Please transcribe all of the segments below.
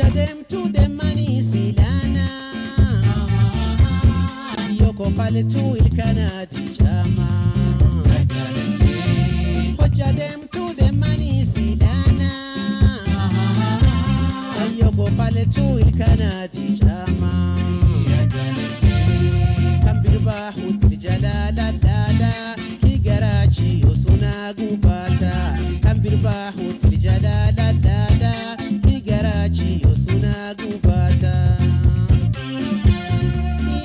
Hojjatemtu deemanii silaana Yoko faltu ilkanaati chama Hojjatemtu deemanii silaana Yoko faltu ilkanaati chama Kan birbaahu jalala lala Higarachi osuna gubata Kan birbaahu jalala lala Higarachi osuna gubata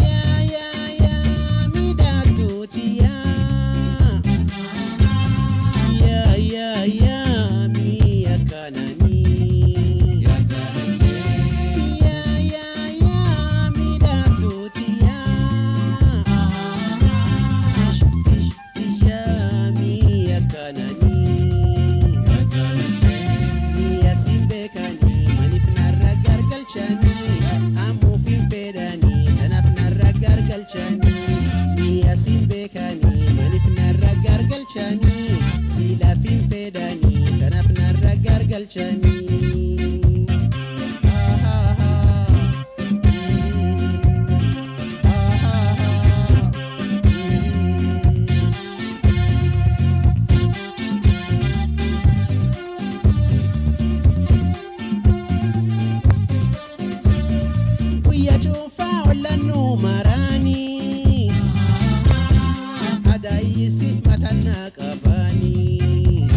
Ya midatuti ya mi akanani Ya midatuti ya mi akanani Sila fin fedani tanafna ragar galchani Kuya chufa wala numarani Adaisi matana kabani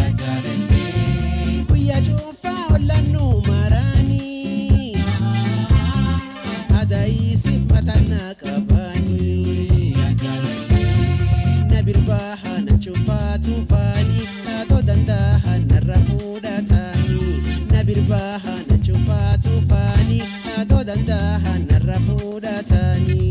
Kuya chufa wala numarani Adaisi matana kabani Nabirbaha na chufa tufani Tato dandaha na rafuda tani Nabirbaha na chufa tufani Tato dandaha na rafuda tani